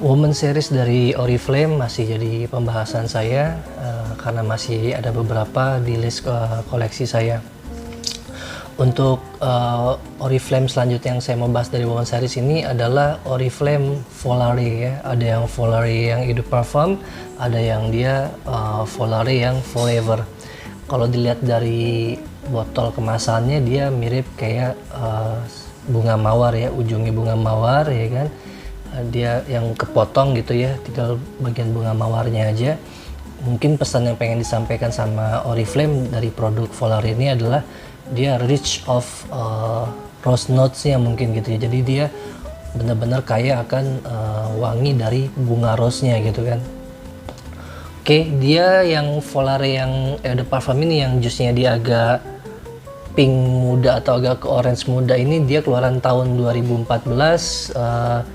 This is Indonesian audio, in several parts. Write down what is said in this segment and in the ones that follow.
Woman series dari Oriflame masih jadi pembahasan saya karena masih ada beberapa di list koleksi saya. Untuk Oriflame selanjutnya yang saya mau bahas dari Woman series ini adalah Oriflame Volare ya. Ada yang Volare yang Eau de Parfum, ada yang dia Volare yang Forever. Kalau dilihat dari botol kemasannya dia mirip kayak bunga mawar ya, ujungnya bunga mawar ya kan. Dia yang kepotong gitu ya, tinggal bagian bunga mawarnya aja. Mungkin pesan yang pengen disampaikan sama Oriflame dari produk Volare ini adalah dia rich of rose notes-nya mungkin gitu ya. Jadi dia benar-benar kaya akan wangi dari bunga rose-nya gitu kan. Oke, dia yang Volare yang Eau de Parfum ini yang jusnya dia agak pink muda atau agak ke orange muda ini, dia keluaran tahun 2014.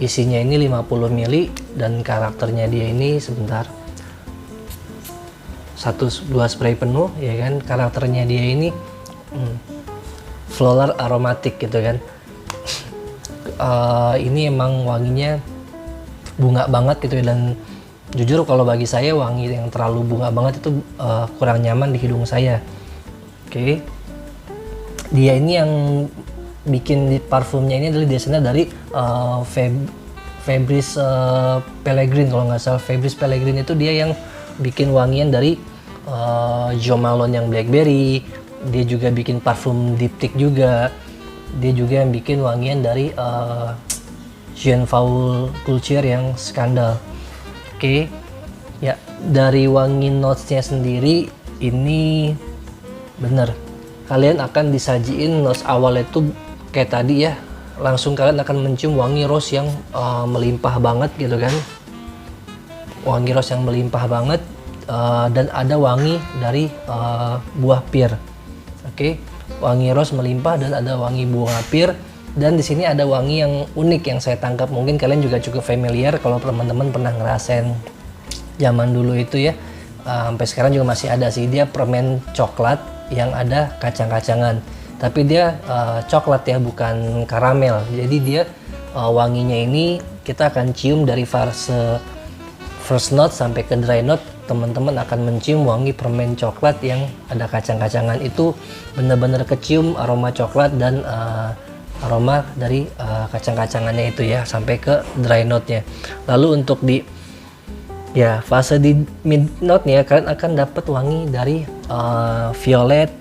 Isinya ini 50 ml dan karakternya dia ini sebentar 1-2 spray penuh ya kan. Karakternya dia ini floral aromatik gitu kan. Ini emang wanginya bunga banget gitu ya, dan jujur kalau bagi saya wangi yang terlalu bunga banget itu kurang nyaman di hidung saya. Oke. Dia ini yang bikin di parfumnya ini adalah biasanya dari Fabrice Pellegrin kalau nggak salah. Fabrice Pellegrin itu dia yang bikin wangian dari Jo Malone yang Blackberry. Dia juga bikin parfum diptyque juga. Dia juga yang bikin wangian dari Jean Paul Gaultier yang Scandal. Oke. Ya, dari wangi notes-nya sendiri ini bener, kalian akan disajiin notes awalnya itu kayak tadi ya, langsung kalian akan mencium wangi rose yang melimpah banget gitu kan. Wangi rose yang melimpah banget, dan ada wangi dari buah pir. Oke, wangi rose melimpah dan ada wangi bunga pir. Dan di sini ada wangi yang unik yang saya tangkap, mungkin kalian juga cukup familiar kalau teman-teman pernah ngerasain zaman dulu itu ya. Sampai sekarang juga masih ada sih, dia permen coklat yang ada kacang-kacangan. Tapi dia coklat ya, bukan karamel. Jadi dia wanginya ini kita akan cium dari fase first note sampai ke dry note. Teman-teman akan mencium wangi permen coklat yang ada kacang-kacangan. Itu benar-benar kecium aroma coklat dan aroma dari kacang-kacangannya itu ya, sampai ke dry note-nya. Lalu untuk di fase di mid note-nya kalian akan dapat wangi dari violet.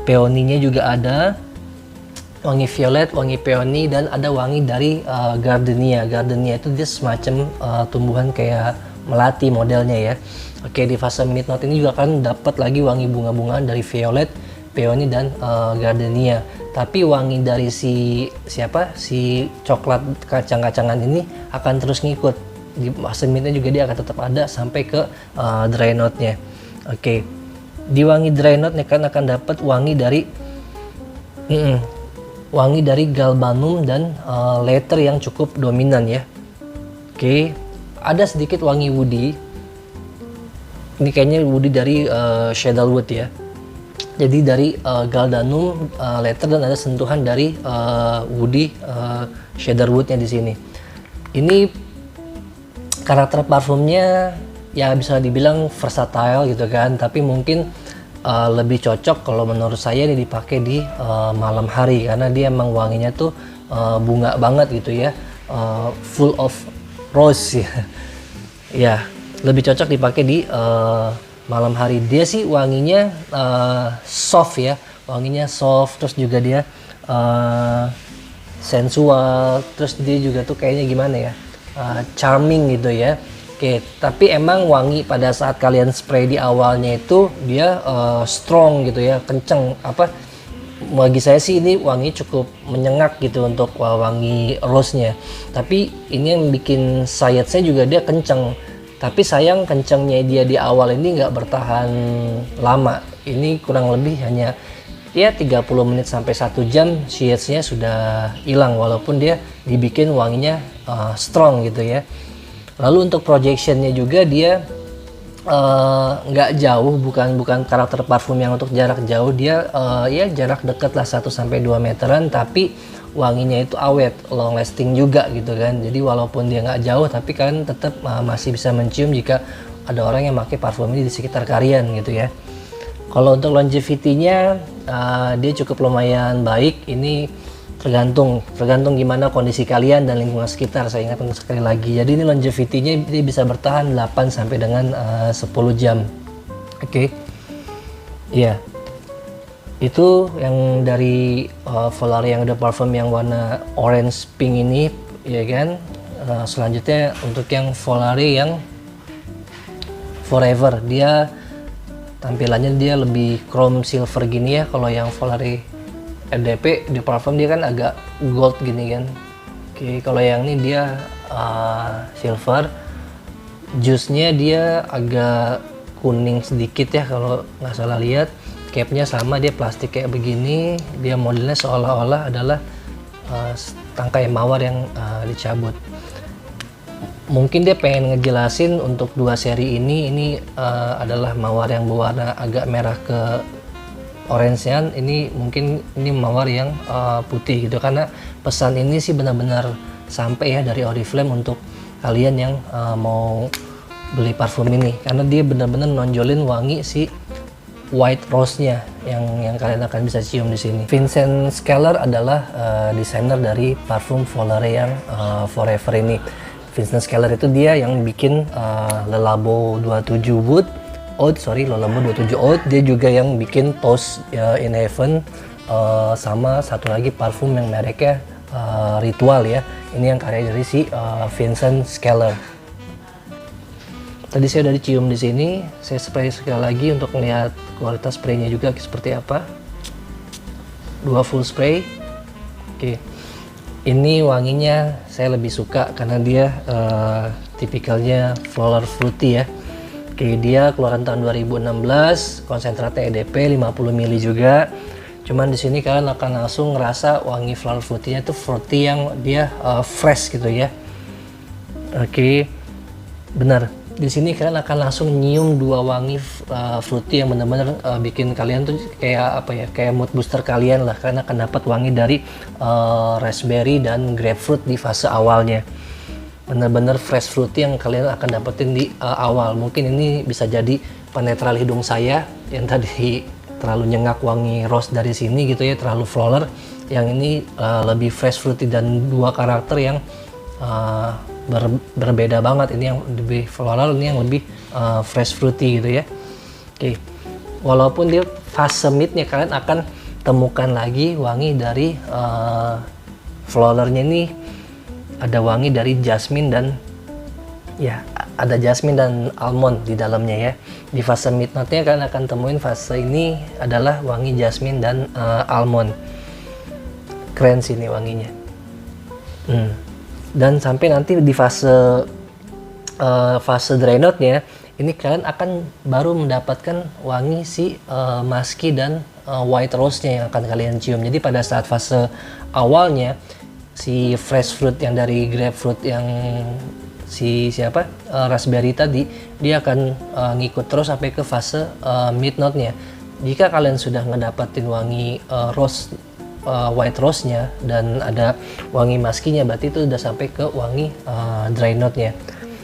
Peoninya juga ada, wangi violet, wangi peony, dan ada wangi dari gardenia. Gardenia itu dia semacam tumbuhan kayak melati modelnya ya. Oke, di fase mid note ini juga kan dapat lagi wangi bunga-bungaan dari violet, peony, dan gardenia. Tapi wangi dari si coklat kacang-kacangan ini akan terus ngikut. Di fase midnya juga dia akan tetap ada sampai ke dry note-nya. Oke. Di wangi dry note-nya kan akan dapat wangi dari galbanum dan leather yang cukup dominan ya. Oke, ada sedikit wangi woody. Ini kayaknya woody dari sandalwood ya. Jadi dari galbanum, leather, dan ada sentuhan dari woody, cedarwood-nya di sini. Ini karakter parfumnya ya bisa dibilang versatile gitu kan, tapi mungkin lebih cocok kalau menurut saya ini dipakai di malam hari karena dia emang wanginya tuh bunga banget gitu ya, full of rose ya. Ya, lebih cocok dipakai di malam hari. Dia sih wanginya soft ya, wanginya soft, terus juga dia sensual, terus dia juga tuh kayaknya gimana ya, charming gitu ya. Oke, tapi emang wangi pada saat kalian spray di awalnya itu dia strong gitu ya, kenceng. Bagi saya sih ini wangi cukup menyengat gitu untuk wangi rose-nya. Tapi ini yang bikin sayatnya juga dia kenceng. Tapi sayang kencengnya dia di awal ini nggak bertahan lama. Ini kurang lebih hanya ya 30 menit sampai 1 jam shades-nya sudah hilang, walaupun dia dibikin wanginya strong gitu ya. Lalu untuk projectionnya juga dia nggak jauh, bukan karakter parfum yang untuk jarak jauh. Dia ya jarak dekat lah 1-2 meteran, tapi wanginya itu awet, long lasting juga gitu kan. Jadi walaupun dia nggak jauh, tapi kalian tetap masih bisa mencium jika ada orang yang pakai parfum ini di sekitar kalian gitu ya. Kalau untuk longevity-nya dia cukup lumayan baik. Ini tergantung gimana kondisi kalian dan lingkungan sekitar. Saya ingatkan sekali lagi. Jadi ini longevity-nya dia bisa bertahan 8 sampai dengan 10 jam. Oke. Iya. Itu yang dari Volare yang udah parfum yang warna orange pink ini, ya kan. Selanjutnya untuk yang Volare yang Forever, dia tampilannya dia lebih chrome silver gini ya. Kalau yang Volare RDP di parfum dia kan agak gold gini kan. Oke, kalau yang ini dia silver. Jusnya dia agak kuning sedikit ya kalau nggak salah lihat. Capnya sama, dia plastik kayak begini. Dia modelnya seolah-olah adalah tangkai mawar yang dicabut. Mungkin dia pengen ngejelasin untuk dua seri ini adalah mawar yang berwarna agak merah ke orange-nya. Ini mungkin ini mawar yang putih gitu, karena pesan ini sih benar-benar sampai ya dari Oriflame untuk kalian yang mau beli parfum ini, karena dia benar-benar nonjolin wangi si white rose-nya yang kalian akan bisa cium di sini. Vincent Scaller adalah desainer dari parfum Volare yang Forever ini. Vincent Scaller itu dia yang bikin Le Labo 27 Wood, Le Labo 27 Oud. Dia juga yang bikin Toast in Heaven, sama satu lagi parfum yang mereknya Ritual ya. Ini yang karya dari si Vincent Scaller. Tadi saya udah dicium di sini, saya spray sekali lagi untuk melihat kualitas spraynya juga seperti apa. 2 full spray. Oke. Ini wanginya saya lebih suka karena dia tipikalnya floral fruity ya. Oke, dia keluaran tahun 2016, konsentratnya EDP 50 ml juga. Cuman di sini kalian akan langsung ngerasa wangi floral fruity-nya itu fruity yang dia fresh gitu ya. Oke. Benar. Di sini kalian akan langsung nyium dua wangi fruity yang benar-benar bikin kalian tuh kayak apa ya, kayak mood booster kalian lah. Kalian akan dapat wangi dari raspberry dan grapefruit di fase awalnya. Benar-benar fresh fruity yang kalian akan dapetin di awal. Mungkin ini bisa jadi penetral hidung saya yang tadi terlalu nyengat wangi rose dari sini gitu ya, terlalu floral. Yang ini lebih fresh fruity dan dua karakter yang berbeda banget. Ini yang lebih floral, ini yang lebih fresh fruity gitu ya. Oke, walaupun dia fase midnya kalian akan temukan lagi wangi dari flowernya. Ini ada wangi dari jasmine dan ya ada jasmine dan almond di dalamnya ya. Di fase mid note-nya kalian akan temuin fase ini adalah wangi jasmine dan almond. Keren sih ini wanginya. Dan sampai nanti di fase dry note-nya ini kalian akan baru mendapatkan wangi si musky dan white rose-nya yang akan kalian cium. Jadi pada saat fase awalnya si fresh fruit yang dari grapefruit yang raspberry tadi, dia akan ngikut terus sampai ke fase mid note-nya. Jika kalian sudah ngedapatin wangi rose, white rose-nya dan ada wangi musky-nya, berarti itu udah sampai ke wangi dry note-nya.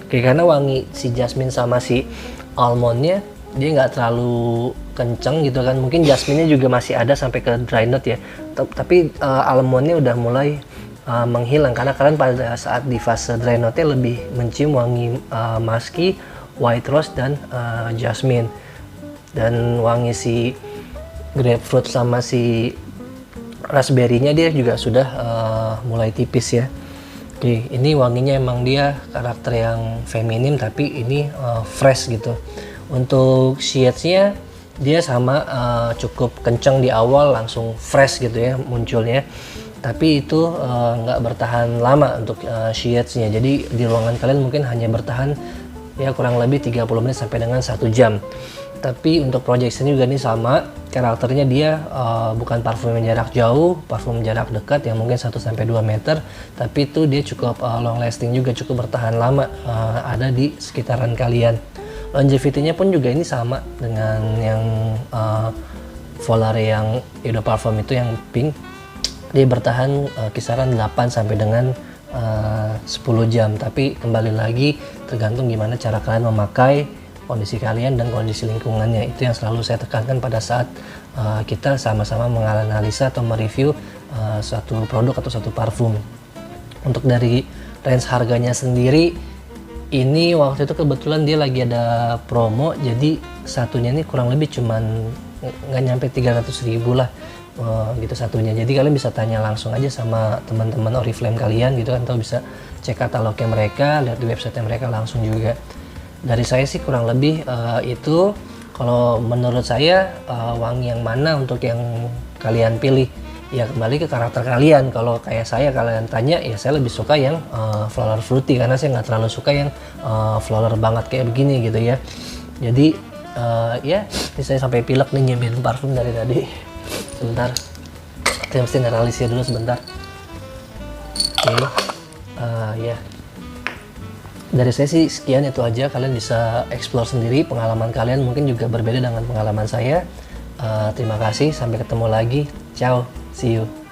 Oke, karena wangi si jasmine sama si almond-nya dia nggak terlalu kenceng gitu kan. Mungkin jasmine-nya juga masih ada sampai ke dry note ya. Tapi almond-nya udah mulai menghilang karena kalian pada saat di fase dry note-nya lebih mencium wangi musky, white rose dan jasmine. Dan wangi si grapefruit sama si raspberry-nya dia juga sudah mulai tipis ya. Oke, ini wanginya emang dia karakter yang feminim tapi ini fresh gitu. Untuk shades-nya dia sama cukup kenceng di awal, langsung fresh gitu ya munculnya. Tapi itu nggak bertahan lama untuk shades-nya. Jadi di ruangan kalian mungkin hanya bertahan ya kurang lebih 30 menit sampai dengan 1 jam. Tapi untuk projection juga ini sama, karakternya dia bukan parfum yang jarak jauh, parfum jarak dekat yang mungkin 1-2 meter, tapi itu dia cukup long lasting juga, cukup bertahan lama ada di sekitaran kalian. Longevity-nya pun juga ini sama dengan yang Volare yang Eau de Parfum itu yang pink. dia bertahan kisaran 8 sampai dengan 10 jam, tapi kembali lagi tergantung gimana cara kalian memakai, kondisi kalian dan kondisi lingkungannya. Itu yang selalu saya tekankan pada saat kita sama-sama menganalisa atau mereview suatu produk atau suatu parfum. Untuk dari range harganya sendiri, ini waktu itu kebetulan dia lagi ada promo, jadi satunya ini kurang lebih cuman nggak nyampe 300.000 lah gitu satunya. Jadi kalian bisa tanya langsung aja sama teman-teman Oriflame kalian gitu kan, atau bisa cek katalognya mereka, lihat di website mereka langsung juga. Dari saya sih kurang lebih itu. Kalau menurut saya wangi yang mana untuk yang kalian pilih, ya kembali ke karakter kalian. Kalau kayak saya, kalian tanya, ya saya lebih suka yang floral fruity, karena saya nggak terlalu suka yang floral banget kayak begini gitu ya. Jadi ya ini saya sampai pilek nih nyemil parfum dari tadi. Sebentar, saya mesti netralisir dulu sebentar. Oke, ya dari saya sih sekian, itu aja. Kalian bisa explore sendiri, pengalaman kalian mungkin juga berbeda dengan pengalaman saya. Terima kasih, sampai ketemu lagi. Ciao, see you.